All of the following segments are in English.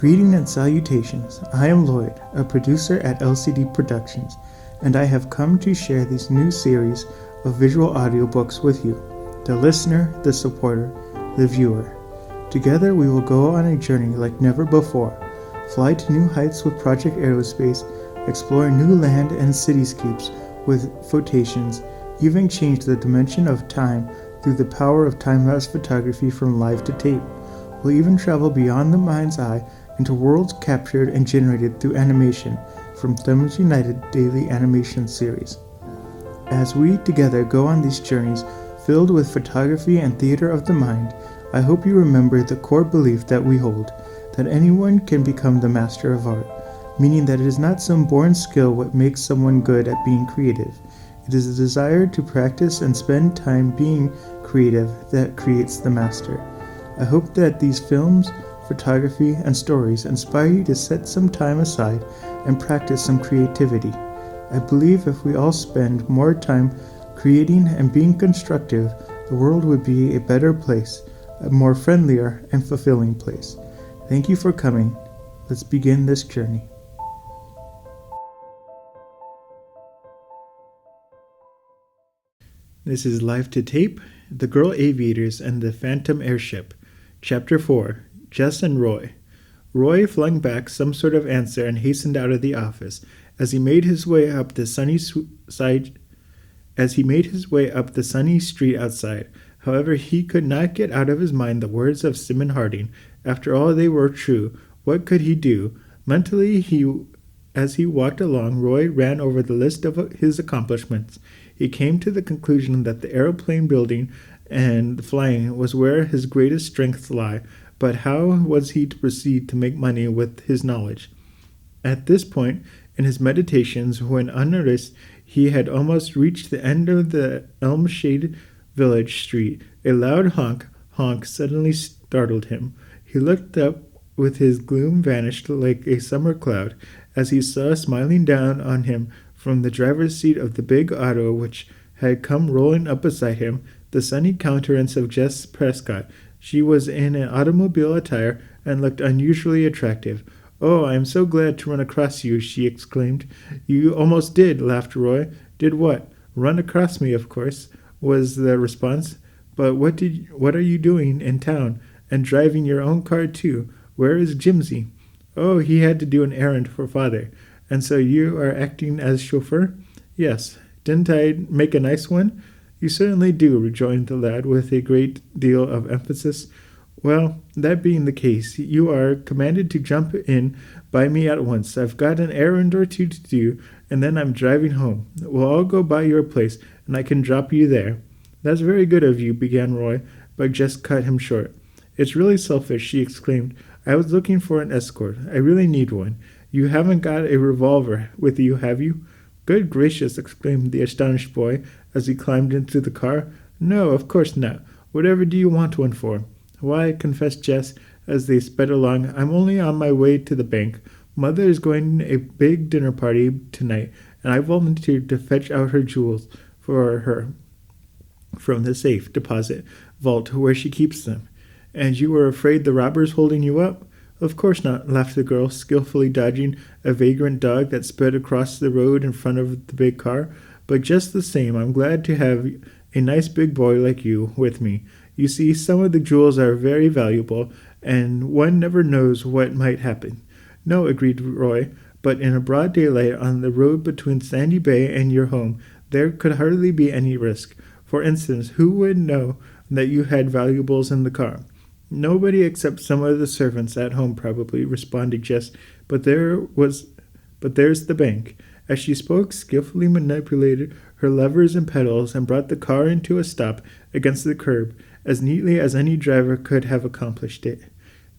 Greeting and salutations. I am Lloyd, a producer at LCD Productions, and I have come to share this new series of visual audiobooks with you, the listener, the supporter, the viewer. Together we will go on a journey like never before, fly to new heights with Project Aerospace, explore new land and cityscapes with photations, even change the dimension of time through the power of time-lapse photography from live to tape. We'll even travel beyond the mind's eye into worlds captured and generated through animation from Thumbs United daily animation series. As we together go on these journeys filled with photography and theater of the mind, I hope you remember the core belief that we hold, that anyone can become the master of art, meaning that it is not some born skill what makes someone good at being creative. It is a desire to practice and spend time being creative that creates the master. I hope that these films, photography, and stories inspire you to set some time aside and practice some creativity. I believe if we all spend more time creating and being constructive, the world would be a better place, a more friendlier and fulfilling place. Thank you for coming. Let's begin this journey. This is Live to Tape, The Girl Aviators and the Phantom Airship. Chapter 4, Jess and Roy. Roy flung back some sort of answer and hastened out of the office. As he made his way up the sunny street outside, however, he could not get out of his mind the words of Simon Harding. After all, they were true. What could he do? Mentally, as he walked along, Roy ran over the list of his accomplishments. He came to the conclusion that the aeroplane building and flying was where his greatest strengths lie, but how was he to proceed to make money with his knowledge? At this point in his meditations, when unnoticed he had almost reached the end of the elm-shaded village street, a loud honk suddenly startled him. He looked up with his gloom vanished like a summer cloud as he saw smiling down on him from the driver's seat of the big auto which had come rolling up beside him, the sunny countenance of Jess Prescott. She was in an automobile attire and looked unusually attractive. "Oh, I am so glad to run across you," she exclaimed. "You almost did," laughed Roy. "Did what?" "Run across me, of course," was the response. "But what are you doing in town? And driving your own car, too? Where is Jimsy?" "Oh, he had to do an errand for father." "And so you are acting as chauffeur?" "Yes. Didn't I make a nice one?" "You certainly do," rejoined the lad with a great deal of emphasis. "Well, that being the case, you are commanded to jump in by me at once. I've got an errand or two to do, and then I'm driving home. We'll all go by your place, and I can drop you there." "That's very good of you," began Roy, but Jess cut him short. "It's really selfish," she exclaimed. "I was looking for an escort. I really need one. You haven't got a revolver with you, have you?" "Good gracious," exclaimed the astonished boy as he climbed into the car. "No, of course not. Whatever do you want one for?" "Why," confessed Jess as they sped along, "I'm only on my way to the bank. Mother is going to a big dinner party tonight, and I volunteered to fetch out her jewels for her from the safe deposit vault where she keeps them." "And you were afraid the robbers holding you up?" "Of course not," laughed the girl, skillfully dodging a vagrant dog that sped across the road in front of the big car. "But just the same, I'm glad to have a nice big boy like you with me. You see, some of the jewels are very valuable, and one never knows what might happen." "No," agreed Roy, "but in a broad daylight on the road between Sandy Bay and your home, there could hardly be any risk. For instance, who would know that you had valuables in the car?" "Nobody except some of the servants at home probably," responded Jess, but there's the bank." As she spoke, skillfully manipulated her levers and pedals and brought the car into a stop against the curb, as neatly as any driver could have accomplished it.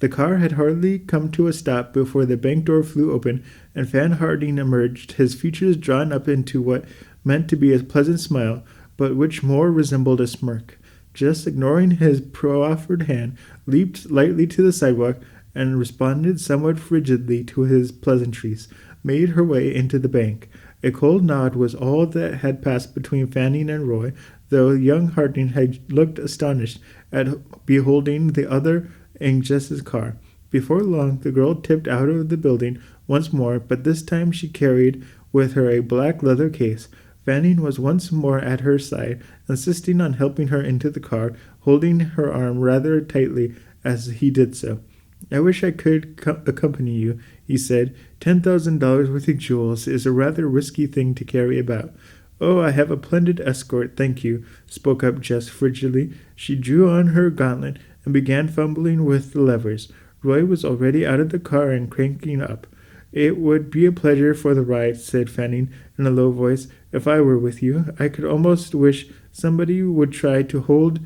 The car had hardly come to a stop before the bank door flew open and Fan Harding emerged, his features drawn up into what meant to be a pleasant smile, but which more resembled a smirk. Just ignoring his proffered hand, leaped lightly to the sidewalk and responded somewhat frigidly to his pleasantries, made her way into the bank. A cold nod was all that had passed between Fanning and Roy, though young Harding had looked astonished at beholding the other in Jess's car. Before long, the girl tipped out of the building once more, but this time she carried with her a black leather case. Fanning was once more at her side, insisting on helping her into the car, holding her arm rather tightly as he did so. I wish I could accompany you, he said. $10,000 worth of jewels is a rather risky thing to carry about. Oh, I have a splendid escort, thank you, spoke up Jess frigidly. She drew on her gauntlet and began fumbling with the levers. Roy was already out of the car and cranking up. It would be a pleasure for the ride, said Fanning in a low voice. If I were with you, I could almost wish somebody would try to hold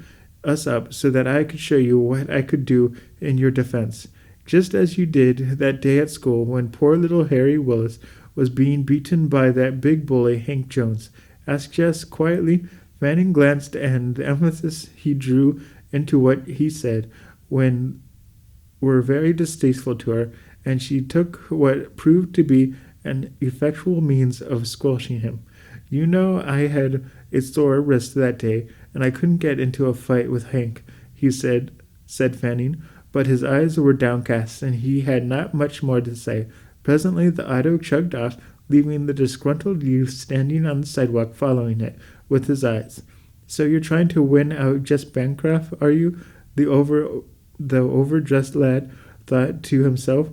us up so that I could show you what I could do in your defense. Just as you did that day at school when poor little Harry Willis was being beaten by that big bully, Hank Jones, asked Jess quietly. Fanning glanced, and the emphasis he drew into what he said were very distasteful to her, and she took what proved to be an effectual means of squashing him. You know, I had a sore wrist that day, and I couldn't get into a fight with Hank, he said Fanning, but his eyes were downcast, and he had not much more to say. Presently the auto chugged off, leaving the disgruntled youth standing on the sidewalk following it with his eyes. So you're trying to win out Jess Bancroft, are you? The overdressed lad thought to himself.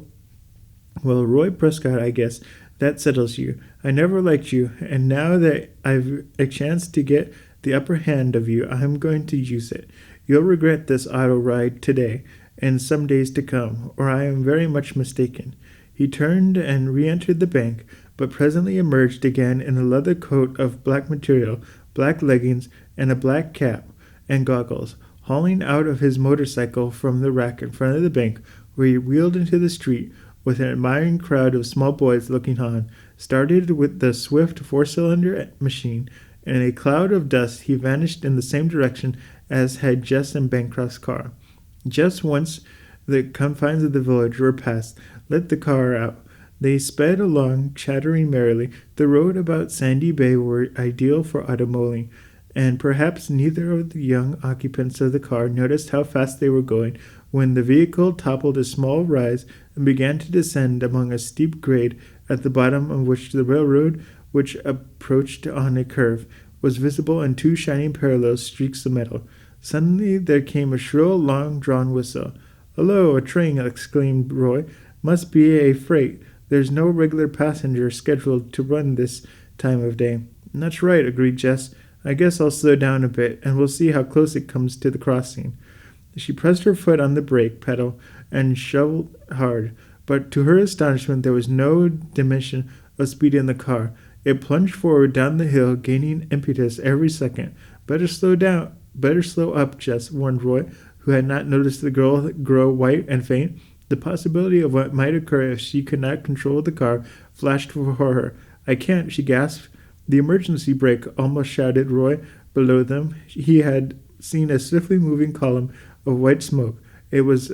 Well, Roy Prescott, I guess that settles you. I never liked you, and now that I've a chance to get the upper hand of you, I'm going to use it. You'll regret this auto ride today and some days to come, or I am very much mistaken. He turned and re-entered the bank, but presently emerged again in a leather coat of black material, black leggings, and a black cap and goggles, hauling out of his motorcycle from the rack in front of the bank, where he wheeled into the street with an admiring crowd of small boys looking on. Started with the swift four-cylinder machine, and in a cloud of dust he vanished in the same direction as had Jess and Bancroft's car. Just once the confines of the village were passed, let the car out. They sped along, chattering merrily. The road about Sandy Bay were ideal for automobiling, and perhaps neither of the young occupants of the car noticed how fast they were going when the vehicle toppled a small rise and began to descend among a steep grade at the bottom of which the railroad, which approached on a curve, was visible in two shining parallel streaks of metal. Suddenly there came a shrill, long-drawn whistle. "Hello, a train!" exclaimed Roy. "Must be a freight. There's no regular passenger scheduled to run this time of day." "That's right," agreed Jess. "I guess I'll slow down a bit, and we'll see how close it comes to the crossing." She pressed her foot on the brake pedal and shoveled hard, but to her astonishment there was no diminution of speed in the car. It plunged forward down the hill, gaining impetus every second. Better slow up, Jess warned Roy, who had not noticed the girl grow white and faint. The possibility of what might occur if she could not control the car flashed before her. "I can't," she gasped. "The emergency brake," almost shouted Roy below them. He had seen a swiftly moving column of white smoke. It was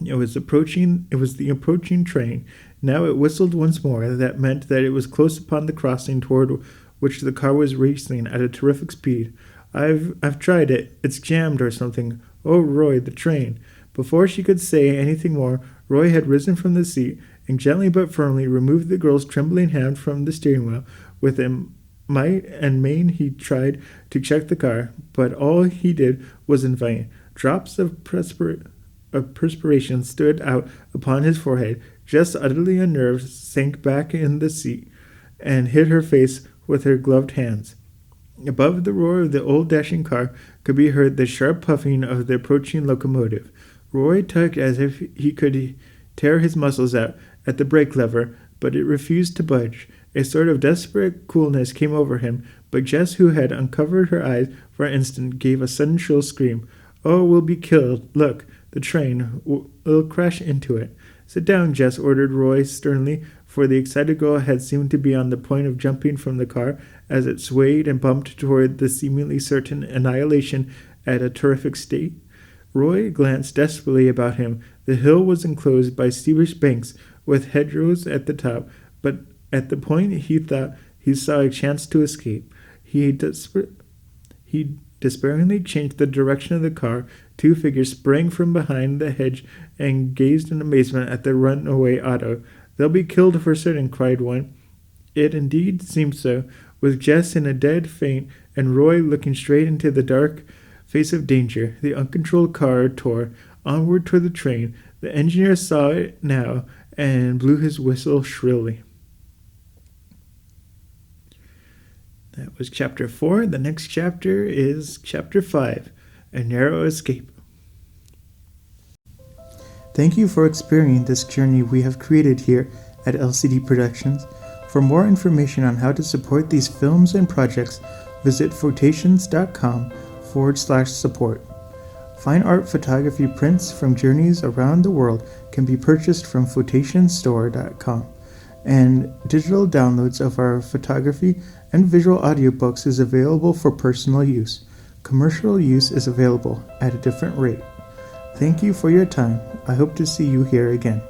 the approaching train. Now it whistled once more. That meant that it was close upon the crossing toward which the car was racing at a terrific speed. I've tried it. It's jammed or something. Oh, Roy, the train." Before she could say anything more, Roy had risen from the seat and gently but firmly removed the girl's trembling hand from the steering wheel. With might and main he tried to check the car, but all he did was in vain. Drops of perspiration stood out upon his forehead. Jess, utterly unnerved, sank back in the seat and hid her face with her gloved hands. Above the roar of the old dashing car could be heard the sharp puffing of the approaching locomotive. Roy tugged as if he could tear his muscles out at the brake lever, but it refused to budge. A sort of desperate coolness came over him, but Jess, who had uncovered her eyes for an instant, gave a sudden shrill scream. "Oh, we'll be killed. Look, the train. We'll crash into it." "Sit down, Jess," ordered Roy sternly, for the excited girl had seemed to be on the point of jumping from the car as it swayed and bumped toward the seemingly certain annihilation at a terrific state. Roy glanced desperately about him. The hill was enclosed by steepish banks with hedgerows at the top, but at the point he thought he saw a chance to escape. He despairingly changed the direction of the car, two figures sprang from behind the hedge and gazed in amazement at the runaway auto. "They'll be killed for certain," cried one. It indeed seemed so, with Jess in a dead faint and Roy looking straight into the dark face of danger. The uncontrolled car tore onward toward the train. The engineer saw it now and blew his whistle shrilly. That was chapter 4. The next chapter is chapter 5, A Narrow Escape. Thank you for experiencing this journey we have created here at LCD Productions. For more information on how to support these films and projects, visit photations.com/support. Fine art photography prints from journeys around the world can be purchased from photationsstore.com, and digital downloads of our photography and visual audiobooks is available for personal use. Commercial use is available at a different rate. Thank you for your time. I hope to see you here again.